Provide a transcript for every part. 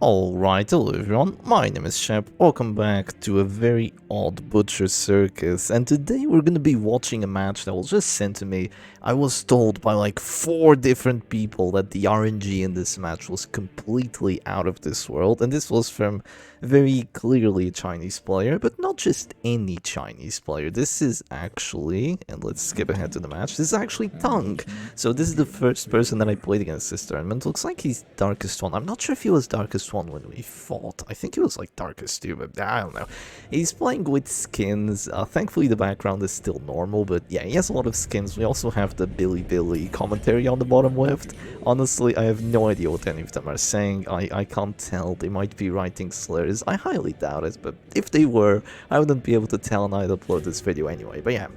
Alright, hello everyone, my name is Shep, welcome back to a very odd Butcher Circus, and today we're gonna be watching a match that was just sent to me. I was told by like 4 different people that the RNG in this match was completely out of this world, and this was from very clearly a Chinese player, but not just any Chinese player. This is actually, and let's skip ahead to the match, this is actually Tongue. So this is the first person that I played against this tournament. Looks like he's Darkest One. I'm not sure if he was Darkest One when we fought. I think he was like Darkest 2, but I don't know. He's playing with skins. Thankfully the background is still normal, but yeah, he has a lot of skins. We also have the bilibili commentary on the bottom left. Honestly, I have no idea what any of them are saying. I can't tell. They might be writing slurs. I highly doubt it, but if they were, I wouldn't be able to tell and I'd upload this video anyway. But yeah.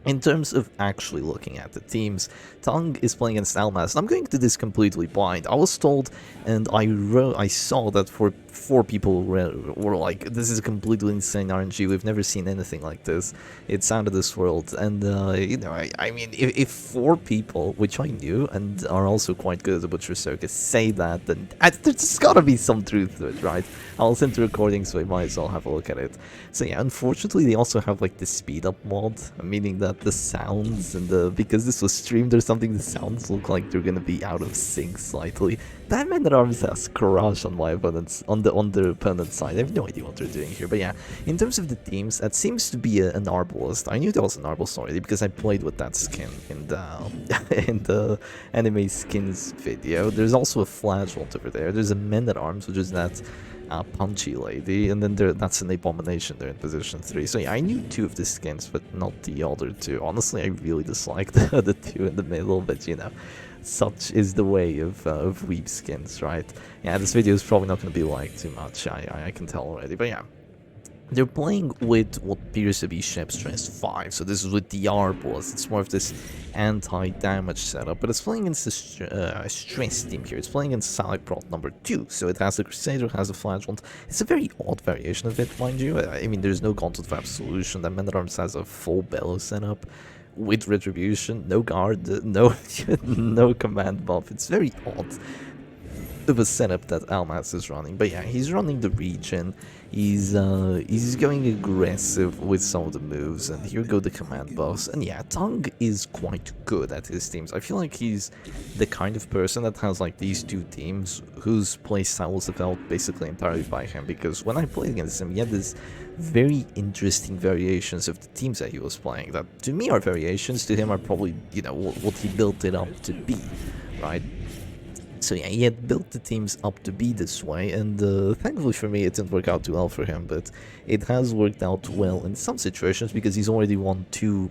In terms of actually looking at the teams, Tongue is playing against Almaz. I'm going to this completely blind. I was told, and I saw that for 4 people were like, this is a completely insane RNG, we've never seen anything like this, it's out of this world. And you know, I mean, if 4 people, which I knew and are also quite good at the Butcher Circus, say that, then there's gotta be some truth to it, right? I'll send the recording, so you might as well have a look at it. So yeah, unfortunately they also have like the speed up mod, meaning that the sounds and because this was streamed or something, the sounds look like they're gonna be out of sync slightly. That Man at Arms has crush on my opponent's on the opponent's side. I have no idea what they're doing here, but yeah, in terms of the teams, that seems to be an Arbalist. I knew there was an Arbalist already because I played with that skin in the in the anime skins video. There's also a Flagellant over there. There's a Man at Arms, which is that punchy lady, and then that's an Abomination there in position 3. So yeah, I knew 2 of the skins, but not the other 2. Honestly, I really dislike the 2 in the middle, but you know, such is the way of weeb skins, right? Yeah, this video is probably not going to be liked too much, I can tell already, but yeah. They're playing with what appears to be Shep Stress 5, so this is with the Arbalist. It's more of this anti-damage setup, but it's playing against the Stress team here. It's playing against Salic Prot number 2, so it has the Crusader, it has the Flagellant. It's a very odd variation of it, mind you. I mean, there's no Gauntlet of Absolution. That Man at Arms has a full Bellow setup with Retribution, no guard, no, no command buff. It's very odd of a setup that Almaz is running, but yeah, he's running the regen. He's going aggressive with some of the moves, and here go the command buffs. And yeah, Tongue is quite good at his teams. I feel like he's the kind of person that has like these 2 teams whose playstyle was developed basically entirely by him, because when I played against him, he had this very interesting variations of the teams that he was playing that to me are variations, to him are probably, you know, what he built it up to be, right? So yeah, he had built the teams up to be this way, and thankfully for me it didn't work out too well for him, but it has worked out well in some situations because he's already won 2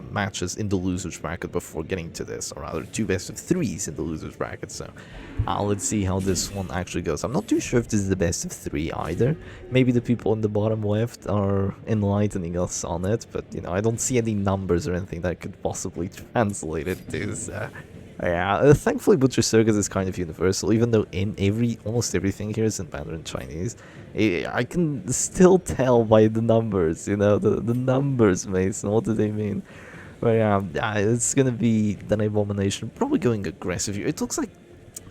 matches in the losers bracket before getting to this, or rather 2 best of 3s in the losers bracket. So let's see how this one actually goes. I'm not too sure if this is the best of 3 either. Maybe the people in the bottom left are enlightening us on it, but you know, I don't see any numbers or anything that could possibly translate it to. So yeah, thankfully Butcher Circus is kind of universal, even though in almost everything here is in Mandarin Chinese. I can still tell by the numbers, you know, the numbers, Mason, what do they mean? But yeah, it's gonna be an Abomination, probably going aggressive here. It looks like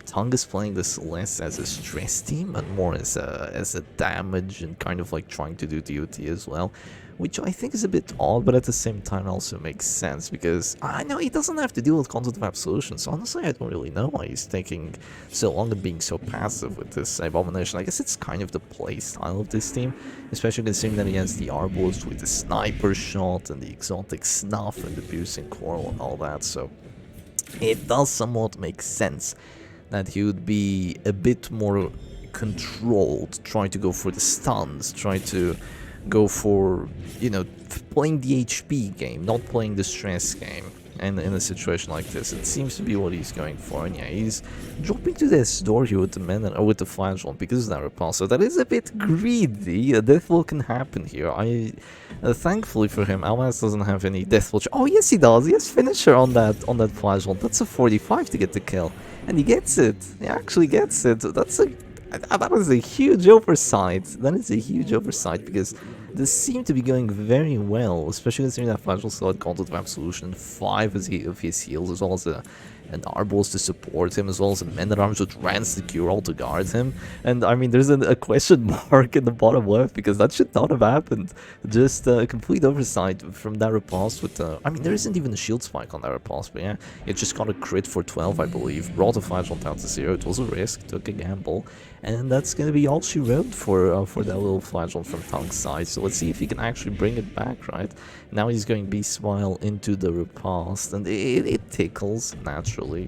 Tongue is playing this less as a stress team and more as a damage and kind of like trying to do DOT as well, which I think is a bit odd, but at the same time also makes sense because I know he doesn't have to deal with Concept of Absolution, so honestly I don't really know why he's taking so long and being so passive with this Abomination. I guess it's kind of the play style of this team, especially considering that he has the Arbalist with the Sniper Shot and the Exotic Snuff and the Piercing Coral and all that, so it does somewhat make sense that he would be a bit more controlled, trying to go for the stuns, try to go for, you know, playing the HP game, not playing the stress game. And in a situation like this, it seems to be what he's going for. And yeah, he's dropping to this door here with the men or with the Flagellant because of that repulsor. That is a bit greedy. A deathfall can happen here. Thankfully for him, Almaz doesn't have any deathfall. Oh yes, he does. He has finisher on that Flagellant. That's a 45 to get the kill, and he gets it. He actually gets it. That is a huge oversight. That is a huge oversight because this seemed to be going very well, especially considering that Flash also had Content of Absolution, 5 of his heals, as well as an Arballs to support him, as well as a Men-at-Arms with Rance the Cure-All to guard him. And I mean, there's a question mark in the bottom left, because that should not have happened. Just a complete oversight from that riposte with, I mean, there isn't even a shield spike on that riposte, but yeah, it just got a crit for 12, I believe, brought a Flashlight down to 0, it was a risk, took a gamble, and that's gonna be all she wrote for that little Flashlight from Tongue's side. So let's see if he can actually bring it back, right? Now he's going Beast Smile into the riposte, and it tickles, naturally.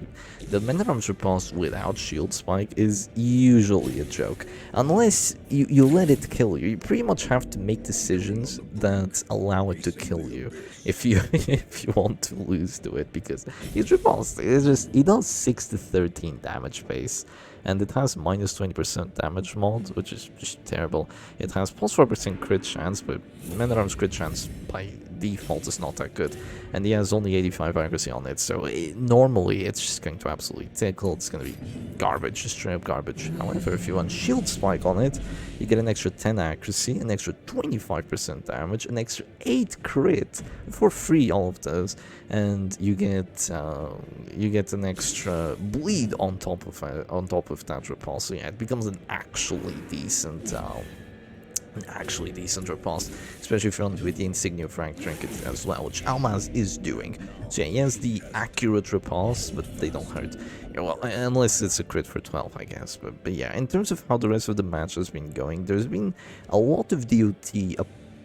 The Men-at-Arms riposte without shield spike is usually a joke. Unless you let it kill you. You pretty much have to make decisions that allow it to kill you if you if you want to lose to it, because his riposte is just, he does 6 to 13 damage base. And it has minus 20% damage mod, which is just terrible. It has plus 4% crit chance, but Men-at-Arms crit chance by default is not that good. And he has only 85 accuracy on it, so normally it's just going to absolutely tickle. It's going to be garbage, just straight up garbage. However, if you want shield spike on it, you get an extra 10 accuracy, an extra 25% damage, an extra 8 crit for free, all of those, and you get an extra bleed on top of that repulse. So yeah, it becomes an actually decent riposte, especially if you're on with the Insignia Frank Trinket as well, which Almaz is doing. So yeah, he has the accurate riposte, but they don't hurt. Yeah, well, unless it's a crit for 12, I guess. But yeah, in terms of how the rest of the match has been going, there's been a lot of DOT.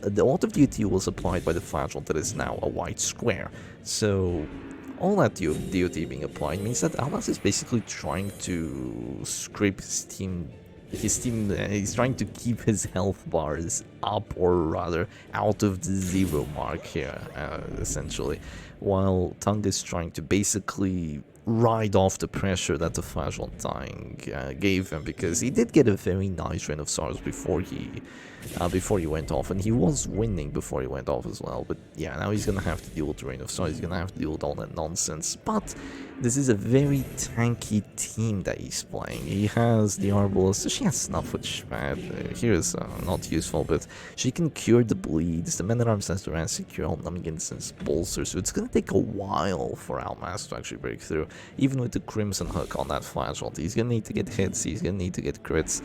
A lot of DOT was applied by the Flagell that is now a white square. So all that DOT being applied means that Almaz is basically trying to scrape his team. He's trying to keep his health bars up, or rather out of the 0 mark here, essentially, while Tongue is trying to basically ride off the pressure that the Flagell dying gave him, because he did get a very nice Reign of Sorrows before he went off, and he was winning before he went off as well. But yeah, now he's gonna have to deal with the Reign of Sorrows, he's gonna have to deal with all that nonsense. But this is a very tanky team that he's playing. He has the Arbalist, she has Snuff, which here is not useful, but she can cure the bleeds. The Men-at-Arms has the Rance cure all Numbing Instance Bolster, so it's gonna take a while for Almaz to actually break through. Even with the Crimson Hook on that Flagell, he's gonna need to get hits, he's gonna need to get crits.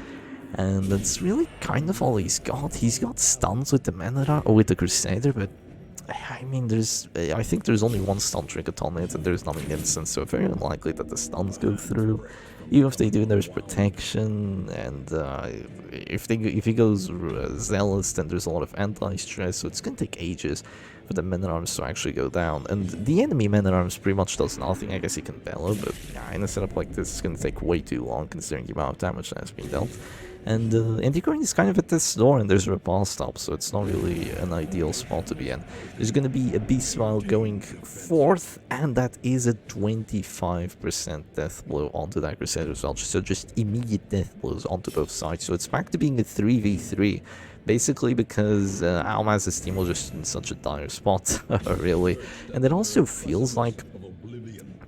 And that's really kind of all he's got. He's got stuns with the Men-at-Arms, or with the Crusader, but I mean, I think there's only one stun trinket on it, and there's Numbing Instance, so very unlikely that the stuns go through. Even if they do, there's protection, and if he goes zealous, then there's a lot of anti-stress, so it's gonna take ages for the Men-at-Arms to actually go down. And the enemy Men-at-Arms pretty much does nothing. I guess he can bellow, but yeah, in a setup like this, it's gonna take way too long considering the amount of damage that has been dealt. And Antiquarian is kind of at this door, and there's a repulse stop, so it's not really an ideal spot to be in. There's going to be a Beast Smile going forth, and that is a 25% death blow onto that Crusader as well, so just immediate death blows onto both sides. So it's back to being a 3v3, basically because Almaz's team was just in such a dire spot, really. And it also feels like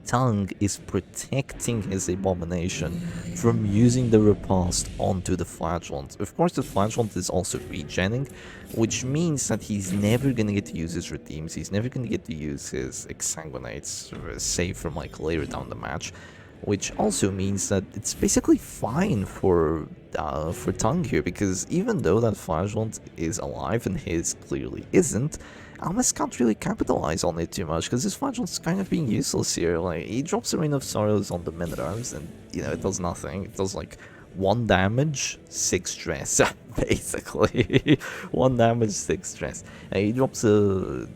Tongue is protecting his Abomination from using the riposte onto the Flagellant. Of course, the Flagellant is also regenning, which means that he's never going to get to use his Redeems, he's never going to get to use his Exsanguinates, save from like later down the match, which also means that it's basically fine for Tongue here, because even though that Flagellant is alive and his clearly isn't, Almaz can't really capitalize on it too much, because his Flagellant's kind of being useless here. Like, he drops a Reign of Sorrows on the Men-at-Arms, and, you know, it does nothing. It does, like, 1 damage, 6 stress, basically. 1 damage, 6 stress. And he drops the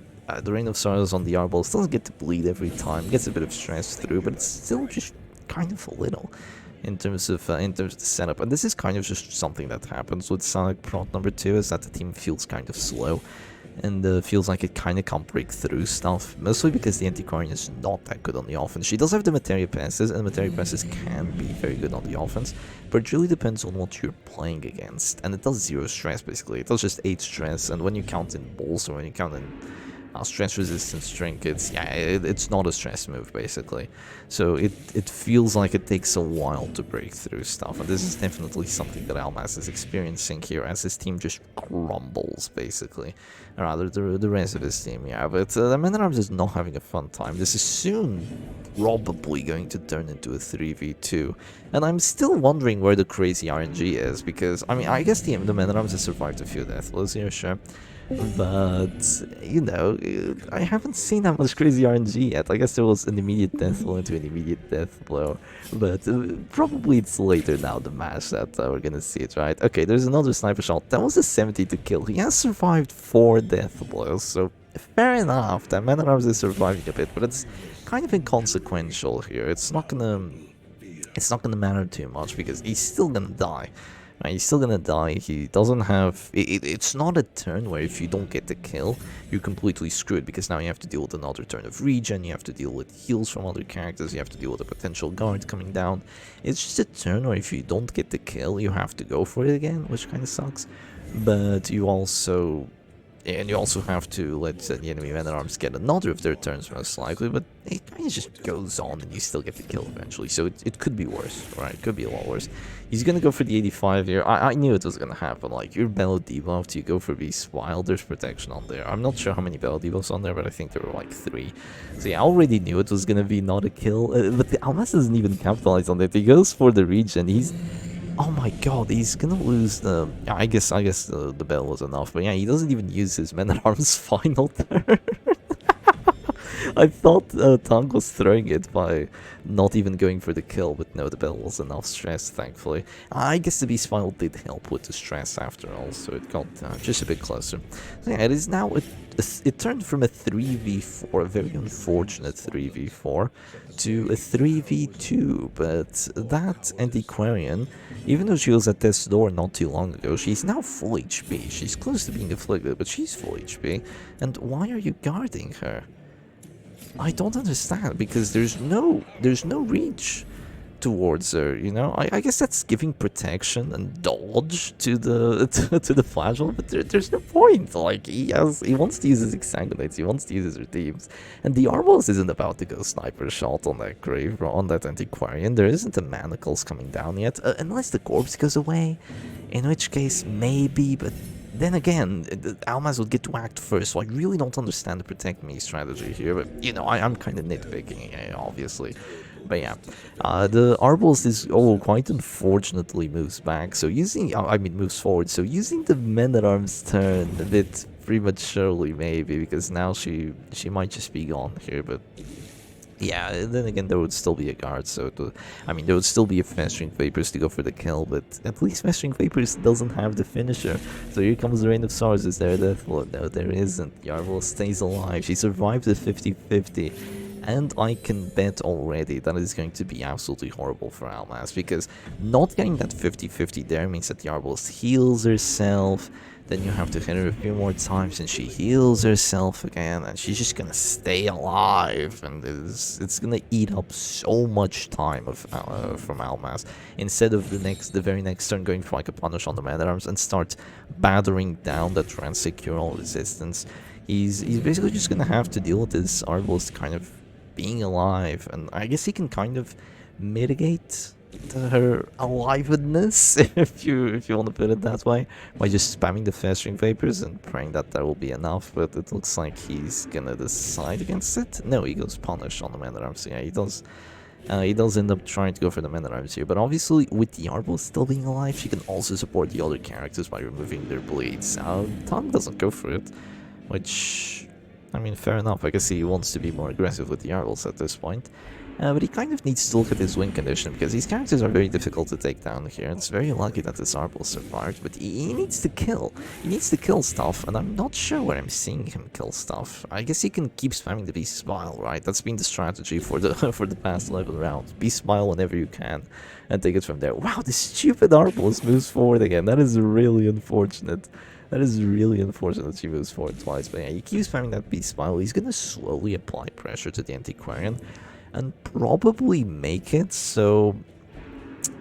Reign of Sorrows on the Arballs, doesn't get to bleed every time, gets a bit of stress through, but it's still just kind of a little in terms of the setup. And this is kind of just something that happens with Sonic Prot number 2, is that the team feels kind of slow, and feels like it kind of can't break through stuff, mostly because the Antiquarian is not that good on the offense. She does have the Materia Passes, and the Materia Passes can be very good on the offense, but it really depends on what you're playing against, and it does 0 stress, basically. It does just 8 stress, and when you count in balls, or when you count in stress resistance trinkets, yeah, it's not a stress move basically. So it feels like it takes a while to break through stuff, and this is definitely something that Almaz is experiencing here as his team just crumbles basically. Or rather, the rest of his team, yeah, but the Man at Arms is not having a fun time. This is soon probably going to turn into a 3v2, and I'm still wondering where the crazy RNG is, because, I mean, I guess the Man at Arms has survived a few death blows here, sure. But, you know, I haven't seen that much crazy RNG yet. I guess there was an immediate death blow into an immediate death blow. But probably it's later now, the match, that we're gonna see it, right? Okay, there's another sniper shot. That was a 70 to kill. He has survived 4 death blows, so fair enough. That Man at Arms is surviving a bit, but it's kind of inconsequential here. It's not gonna matter too much because he's still gonna die. Right, he's still gonna die. He doesn't have... It's not a turn where if you don't get the kill, you're completely screwed, because now you have to deal with another turn of regen, you have to deal with heals from other characters, you have to deal with a potential guard coming down. It's just a turn where if you don't get the kill, you have to go for it again, which kind of sucks. But you also... And you also have to let the enemy Man at Arms get another of their turns, most likely, but it kind of just goes on and you still get the kill eventually, so it could be worse, right? It could be a lot worse. He's gonna go for the 85 here. I knew it was gonna happen. Like, you're Bellow debuffed, you go for Beast Wild, there's protection on there. I'm not sure how many Bellow debuffs on there, but I think there were like 3. So yeah, I already knew it was gonna be not a kill, but the Almaz doesn't even capitalize on it. He goes for the regen. Oh my god, he's gonna lose the... I guess the bell was enough, but yeah, he doesn't even use his Man at Arms final turn. I thought Tongue was throwing it by not even going for the kill, but no, the bell was enough stress, thankfully. I guess the Beast Final did help with the stress after all, so it got just a bit closer. So yeah, it is now... It turned from a 3v4, a very unfortunate 3v4, to a 3v2, but that Antiquarian, even though she was at death's door not too long ago, she's now full HP. She's close to being afflicted, but she's full HP. And why are you guarding her? I don't understand, because there's no reach towards her, you know. I guess that's giving protection and dodge to the to the flagell, but there's no point. Like, he wants to use his exsanguinates, he wants to use his redeems, and the Arbos isn't about to go sniper shot on that grave, on that Antiquarian. There isn't a Manacles coming down yet, unless the corpse goes away, in which case maybe, but then again, Almaz would get to act first, so I really don't understand the protect me strategy here, but, you know, I'm kind of nitpicking, obviously. But yeah, the Arbos is quite unfortunately moves back, so using, moves forward, so using the Men at Arms turn a bit prematurely maybe, because now she might just be gone here, but yeah, then again there would still be a guard, so there would still be a Festering Vapors to go for the kill, but at least Festering Vapors doesn't have the finisher. So here comes the Rain of Stars. Is there a death blow? No, there isn't. Yarvel stays alive. She survives the 50-50. And I can bet already that it is going to be absolutely horrible for Almaz, because not getting that 50-50 there means that Yarvel heals herself, then you have to hit her a few more times and she heals herself again, and she's just gonna stay alive, and it's gonna eat up so much time from Almaz, instead of the very next turn going for like a punish on the Man at Arms and start battering down that Transsecural resistance. He's basically just gonna have to deal with this Arbos kind of being alive, and I guess he can kind of mitigate her aliveness, if you want to put it that way, by just spamming the Festering Vapors and praying that will be enough, but it looks like he's gonna decide against it. No, he goes punish on the Man at Arms. Yeah, he does end up trying to go for the Man at Arms here, but obviously with the Arbos still being alive, she can also support the other characters by removing their bleeds. Tongue doesn't go for it, which, I mean, fair enough. I guess he wants to be more aggressive with the Arbos at this point. But he kind of needs to look at his win condition, because these characters are very difficult to take down here. It's very lucky that this Arbos survived, but he needs to kill. He needs to kill stuff, and I'm not sure where I'm seeing him kill stuff. I guess he can keep spamming the Beast Smile, right? That's been the strategy for the for the past 11 rounds. Beast Smile whenever you can, and take it from there. Wow, this stupid Arbos moves forward again. That is really unfortunate. That is really unfortunate that she moves forward twice, but yeah, he keeps spamming that Beast Smile. He's gonna slowly apply pressure to the Antiquarian, and probably make it so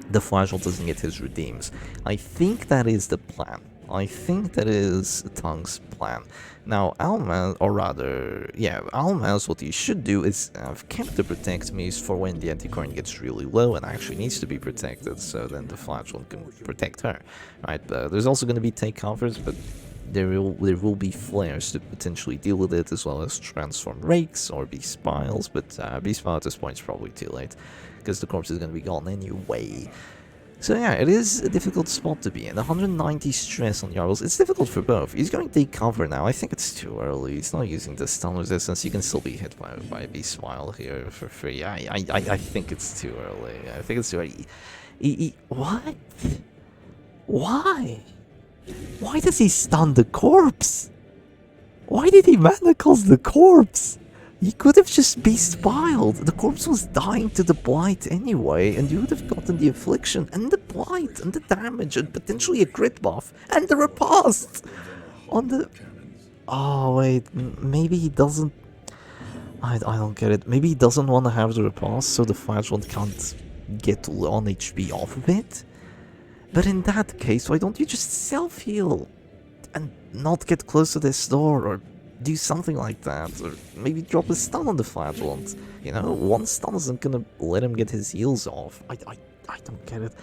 the Flagell doesn't get his redeems. I think that is the plan. I think that is Tongue's plan. Now, Almaz, or rather, yeah, Almaz, what he should do is have kept the protect maze for when the antiquarian gets really low and actually needs to be protected, so then the flatulent can protect her, right? There's also going to be take covers, but there will be flares to potentially deal with it, as well as transform rakes or beast piles, but beast pile at this point is probably too late, because the corpse is going to be gone anyway. So yeah, it is a difficult spot to be in. 190 stress on Jarls. It's difficult for both. He's going to take cover now. I think it's too early. He's not using the stun resistance. You can still be hit by a beast smile here for free. I think it's too early. I think it's too early. What? Why? Why does he stun the corpse? Why did he manacles the corpse? He could have just beast piled. The corpse was dying to the blight anyway, and you would have gotten the affliction and the blight and the damage and potentially a crit buff and the repast on the... Oh wait, maybe he doesn't... I don't get it. Maybe he doesn't want to have the repast, so the flatulent can't get on HP off of it? But in that case, why don't you just self-heal and not get close to this door, or do something like that, or maybe drop a stun on the flatulent? You know, one stun isn't gonna let him get his heals off. I don't get it.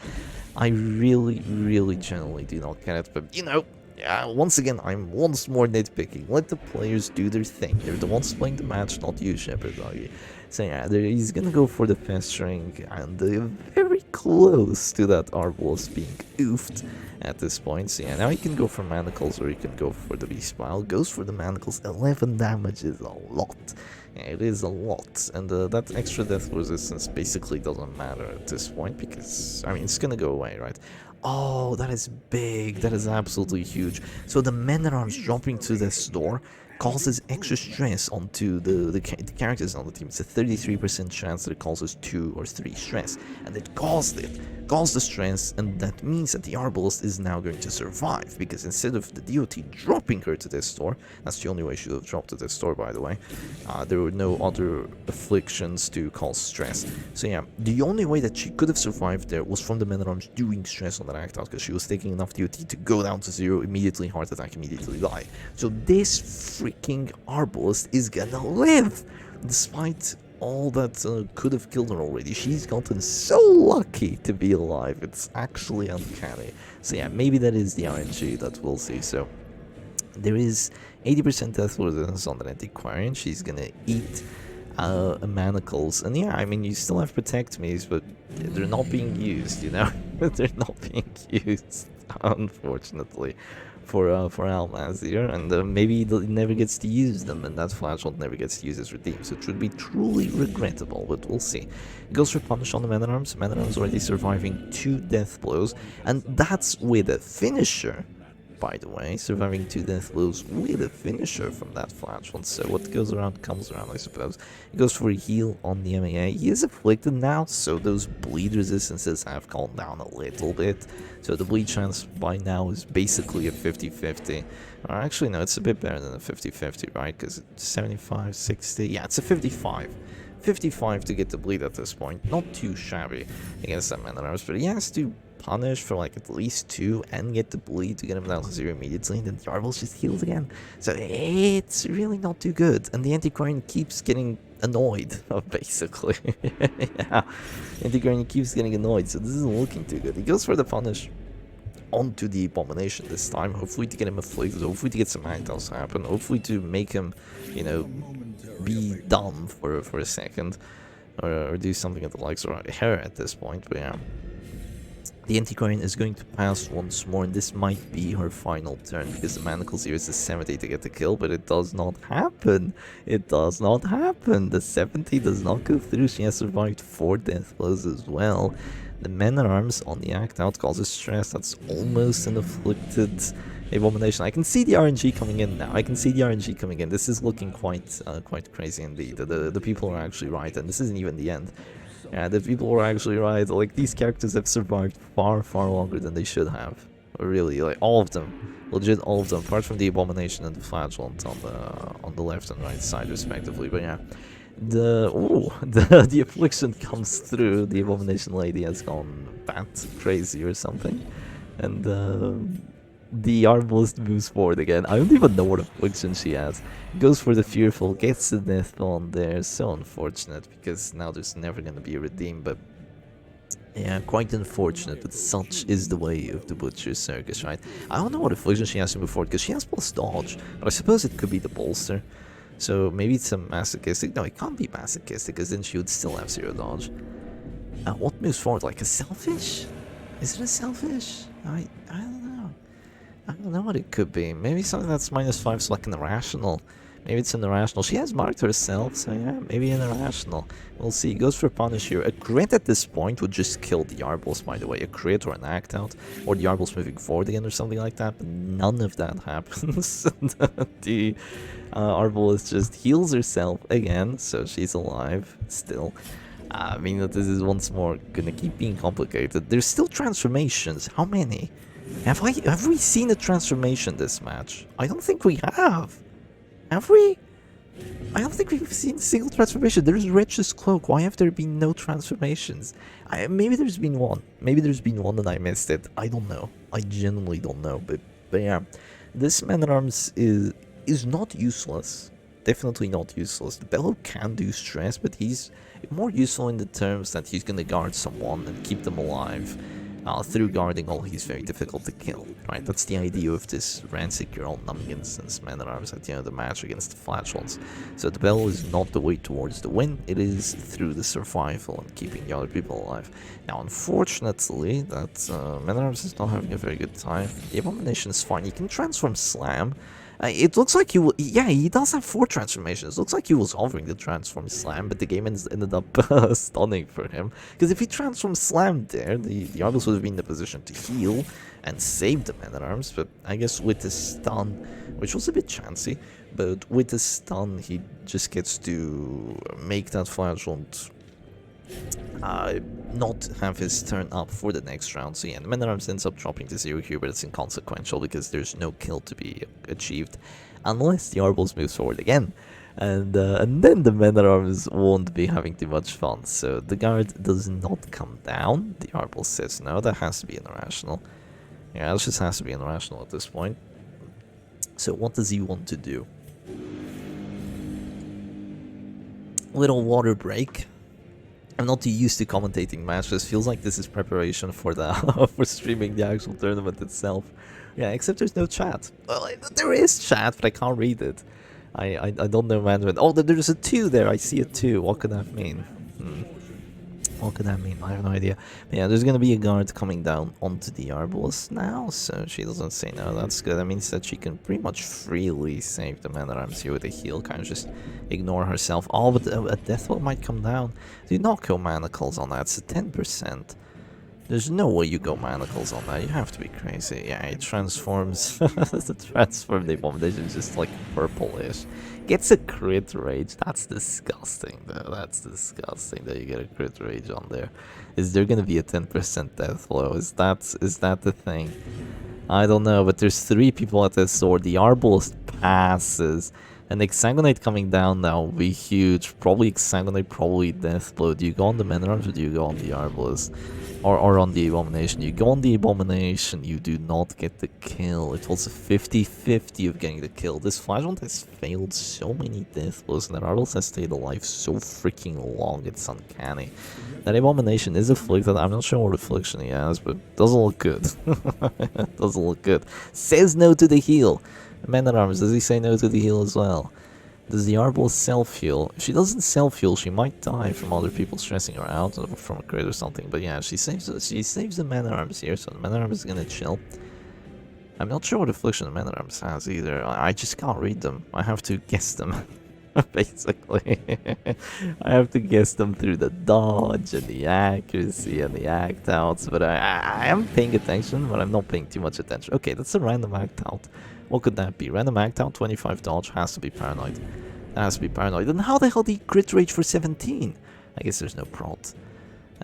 I really genuinely do not get it, but you know, yeah, once again, I'm once more nitpicking. Let the players do their thing. They're the ones playing the match, not you, Shepard, are you? So yeah, he's gonna go for the festering, and very close to that Arbalest being oofed at this point. So yeah, now he can go for manacles, or he can go for the beast pile. Goes for the manacles. 11 damage is a lot. Yeah, it is a lot, and that extra death resistance basically doesn't matter at this point, because I mean it's gonna go away, right? Oh, that is big. That is absolutely huge. So the men-at-arms jumping to this door causes extra stress onto the characters on the team. It's a 33% chance that it causes 2 or 3 stress, and it caused the stress, and that means that the Arbalest is now going to survive, because instead of the DOT dropping her to this door, that's the only way she would have dropped to this door, by the way, there were no other afflictions to cause stress. So yeah, the only way that she could have survived there was from the men-at-arms doing stress on that act out, because she was taking enough DOT to go down to 0, immediately heart attack, immediately die. So this freaking Arbalest is gonna live, despite all that could have killed her already. She's gotten so lucky to be alive. It's actually uncanny. So yeah, maybe that is the RNG that we'll see. So there is 80% death resistance on the antiquarian. She's gonna eat manacles, and yeah, I mean, you still have protect me's, but they're not being used, you know. They're not being used, unfortunately, for Almaz here, and maybe he never gets to use them, and that flatulent never gets to use his redeem, so it would be truly regrettable, but we'll see. It goes for punish on the men-at-arms. Men-at-arms already surviving 2 death blows, and that's with a finisher, by the way, surviving 2 death blows with a finisher from that flatulent. So what goes around comes around, I suppose. He goes for a heal on the MAA. He is afflicted now, so those bleed resistances have calmed down a little bit. So the bleed chance by now is basically a 50-50. Or actually, no, it's a bit better than a 50-50, right? Because it's 75, 60. Yeah, it's a 55. 55 to get the bleed at this point. Not too shabby against that man-at-arms, but he has to punish for like at least 2 and get the bleed to get him down to 0 immediately, and then the Arbalest just heals again. So it's really not too good, and the antiquarian keeps getting annoyed, basically. Yeah, antiquarian keeps getting annoyed, so this isn't looking too good. He goes for the punish onto the abomination this time, hopefully to get him afflicted, hopefully to get some actals happen, hopefully to make him, you know, be dumb for a second, or do something at the likes of her at this point. But yeah, the antiquarian is going to pass once more, and this might be her final turn, because the manacles here is a 70 to get the kill, but it does not happen. It does not happen. The 70 does not go through. She has survived 4 death blows as well. The men-at-arms on the act out causes stress. That's almost an afflicted abomination. I can see the RNG coming in now. I can see the RNG coming in. This is looking quite crazy indeed. The people are actually right, and this isn't even the end. Yeah, the people were actually right. Like, these characters have survived far longer than they should have. Really, like, all of them. Legit all of them, apart from the abomination and the flagellant on the left and right side respectively. But yeah, the affliction comes through. The abomination lady has gone bat crazy or something, and The arbalist moves forward again. I don't even know what affliction she has. Goes for the Fearful, gets the death on there. So unfortunate, because now there's never gonna be a redeem, but yeah, quite unfortunate, but such is the way of the Butcher's Circus, right? I don't know what affliction she has to move forward, because she has plus dodge, but I suppose it could be the bolster. So maybe it's a masochistic. No, it can't be masochistic, because then she would still have 0 dodge. What moves forward? Like a selfish? Is it a selfish? I don't know. I don't know what it could be. Maybe something that's -5, so like an irrational. Maybe it's an irrational. She has marked herself, so yeah, maybe an irrational. We'll see. Goes for punish here. A crit at this point would just kill the Arballs, by the way. A crit or an act out. Or the Arballs moving forward again or something like that. But none of that happens. The Arballs just heals herself again, so she's alive still. I mean that this is once more gonna keep being complicated. There's still transformations. How many? Have we seen a transformation this match? I don't think we have. Have we? I don't think we've seen a single transformation. There's Wretch's Cloak. Why have there been no transformations? Maybe there's been one. Maybe there's been one and I missed it. I don't know. I genuinely don't know. But yeah, this Man-at-Arms is not useless. Definitely not useless. The Bellow can do stress, but he's more useful in the terms that he's gonna guard someone and keep them alive. Through guarding all, he's very difficult to kill, right? That's the idea of this ransik your own numbkins and Man-at-Arms at the end of the match against the Flatulence. So the Bell is not the way towards the win, it is through the survival and keeping the other people alive. Now, unfortunately, that Man-at-Arms is not having a very good time. The Abomination is fine, he can transform Slam. It looks like he does have 4 transformations. Looks like he was hovering the transform Slam, but the game ended up stunning for him. Because if he transformed Slam there, the Argos would have been in the position to heal and save the Man-at-Arms. But I guess with the stun, which was a bit chancy, but with the stun, he just gets to make that Flagellant not have his turn up for the next round. So yeah, the Man-at-Arms ends up dropping to 0 here, but it's inconsequential because there's no kill to be achieved unless the Arballs moves forward again. And then the Man-at-Arms won't be having too much fun. So the guard does not come down. The Arbal says no, that has to be an irrational. Yeah, it just has to be an irrational at this point. So what does he want to do? Little water break. I'm not too used to commentating matches. Feels like this is preparation for the for streaming the actual tournament itself. Yeah, except there's no chat. Well, there is chat, but I can't read it. I don't know management. Oh, there's a 2 there. I see a 2. What could that mean? What could that mean? I have no idea. But yeah, there's gonna be a guard coming down onto the Arbalist now, so she doesn't say no. That's good. That means that she can pretty much freely save the Man-at-Arms here with a heal, kind of just ignore herself. Oh, but a Deathblow might come down. Do not go Manacles on that. It's a 10%. There's no way you go Manacles on that. You have to be crazy. Yeah, it transforms. The transform the Abomination is just like purplish. Gets a crit rage. That's disgusting, though. That's disgusting that you get a crit rage on there. Is there gonna be a 10% death blow? Is that the thing? I don't know, but there's 3 people at this sword. The Arbalist passes. And Exsanguinate coming down now will be huge. Probably Exsanguinate, probably Deathblow. Do you go on the Man-at-Arms or do you go on the Arbalist? Or on the Abomination? You go on the Abomination, you do not get the kill. It was a 50-50 of getting the kill. This Flagellant has failed so many Deathblows, and that Arbalist has stayed alive so freaking long, it's uncanny. That Abomination is afflicted. I'm not sure what affliction he has, but it doesn't look good. It doesn't look good. Says no to the heal. Man-at-Arms, does he say no to the heal as well? Does the Arbal self-heal? If she doesn't self-heal, she might die from other people stressing her out, or from a crit or something. But yeah, she saves the Man-at-Arms here, so the Man-at-Arms is gonna chill. I'm not sure what affliction the Man-at-Arms has either. I just can't read them. I have to guess them, basically. I have to guess them through the dodge and the accuracy and the act-outs. But I am paying attention, but I'm not paying too much attention. Okay, that's a random act-out. What could that be? Random act out, 25 dodge, has to be paranoid. That has to be paranoid. And how the hell did he crit rage for 17? I guess there's no prot.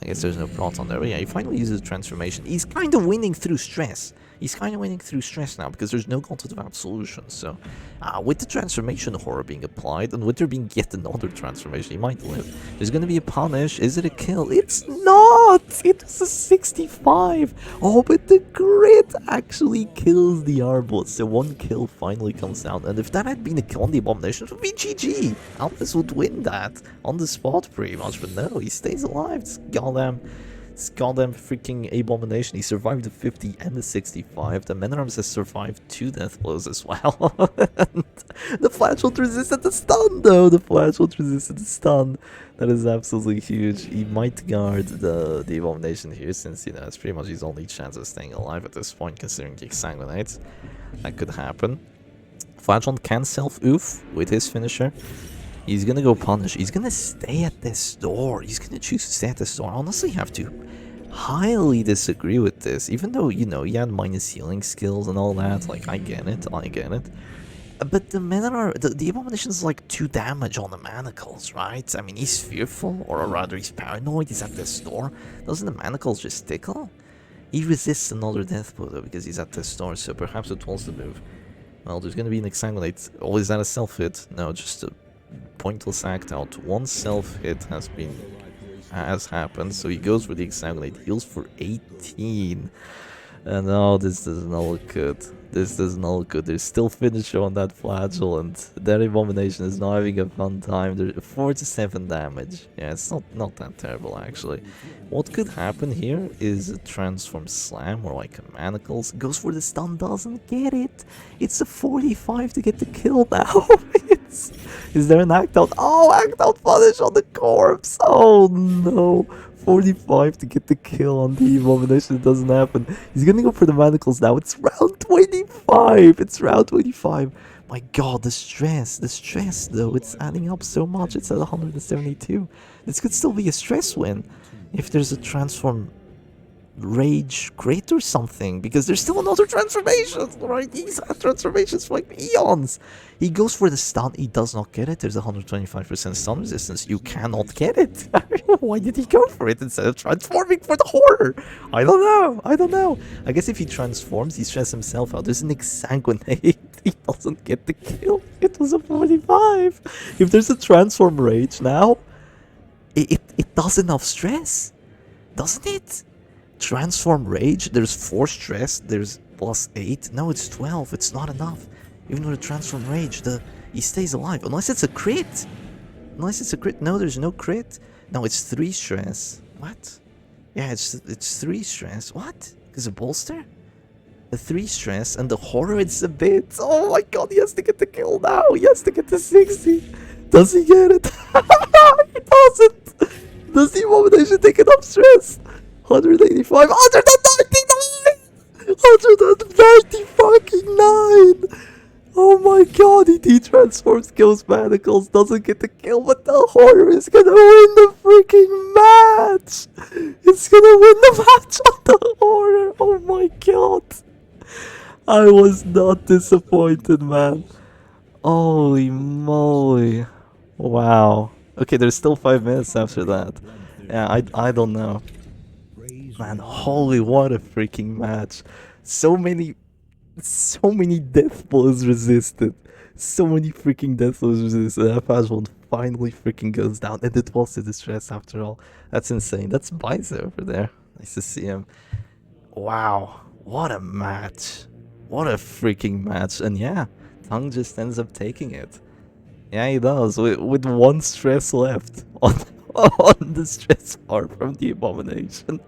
I guess there's no prot on there. But yeah, he finally uses transformation. He's kind of winning through stress. he's kind of winning through stress now because there's no concept of absolution. So, with the transformation horror being applied, and with there being yet another transformation, he might live. There's going to be a punish. Is it a kill? It's not! It was a 65! Oh, but the crit actually kills the Arbot. So one kill finally comes down. And if that had been a kill on the Abomination, it would be GG. Almaz would win that on the spot pretty much. But no, he stays alive. It's goddamn freaking Abomination. He survived the 50 and the 65. The Man-at-Arms has survived 2 death blows as well. And the Flashhold resisted the stun though. The Flashhold resisted the stun. That is absolutely huge. He might guard the Abomination here since, you know, it's pretty much his only chance of staying alive at this point considering he exsanguinates. That could happen. Flashhold can self-oof with his finisher. He's gonna go punish. He's gonna stay at this door. He's gonna choose to stay at this door. I honestly have to highly disagree with this. Even though, you know, he had minus healing skills and all that. Like, I get it. But the Abomination is like 2 damage on the manacles, right? I mean, he's fearful, or rather he's paranoid. He's at this door. Doesn't the manacles just tickle? He resists another death blow though because he's at this door. So perhaps it was the move. Well, there's gonna be an exsanguinate. Oh, is that a self-hit? No, just a pointless act out. One self-hit has happened, so he goes for the exsanguinate, heals for 18. And oh, this does not look good. This does not look good. There's still finisher on that flagell, and that Abomination is not having a fun time. There's 4 to 7 damage. Yeah, it's not that terrible actually. What could happen here is a transform slam or like a manacles. Goes for the stun, doesn't get it. It's a 45 to get the kill now. Is there an act out? Oh, act out punish on the corpse. Oh no. 45 to get the kill on the Abomination. It doesn't happen. He's gonna go for the manacles now. It's round 25. It's round 25. My god, the stress though, it's adding up so much. It's at 172. This could still be a stress win if there's a transform rage crit or something, because there's still another transformation, right? He's had transformations for like eons. He goes for the stun, he does not get it. There's 125% stun resistance. You cannot get it. Why did he go for it instead of transforming for the horror? I don't know. I guess if he transforms, he stresses himself out. There's an exsanguinate. He doesn't get the kill. It was a 45. If there's a transform rage now, it does enough stress, doesn't it? Transform rage, there's 4 stress, there's +8. No, it's 12. It's not enough. Even with a transform rage, he stays alive unless it's a crit. No, there's no crit. No, it's 3 stress. What? Yeah, it's 3 stress. What? Because a bolster? A 3 stress, and the horror, it's a bit. Oh my god, he has to get the kill now. He has to get the 60. Does he get it? He doesn't. Does the Abomination take enough stress? 185, 199, 190 fucking 9. Oh my god, he transforms, kills manacles, doesn't get the kill, but the horror is gonna win the freaking match. It's gonna win the match on the horror. Oh my god. I was not disappointed, man. Holy moly. Wow. Okay, there's still 5 minutes after that. Yeah, I don't know. Man, holy, what a freaking match. So many death blows resisted. So many freaking death blows resisted. That Flashhold finally freaking goes down. And it was the distress after all. That's insane. That's Bize over there. Nice to see him. Wow. What a match. What a freaking match. And yeah, Tongue just ends up taking it. Yeah, he does. With 1 stress left on the stress bar from the Abomination.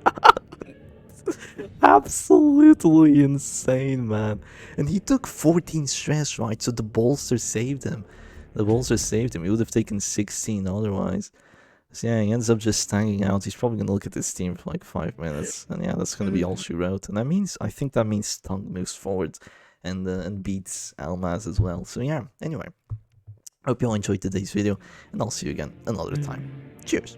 Absolutely insane, man. And he took 14 stress, right? So the bolster saved him. He would have taken 16 otherwise. So yeah, he ends up just standing out. He's probably gonna look at this team for like 5 minutes. And yeah, that's gonna be all she wrote. And I think that means Tongue moves forward and beats Almaz as well. So yeah, anyway. Hope you all enjoyed today's video, and I'll see you again another time. Cheers!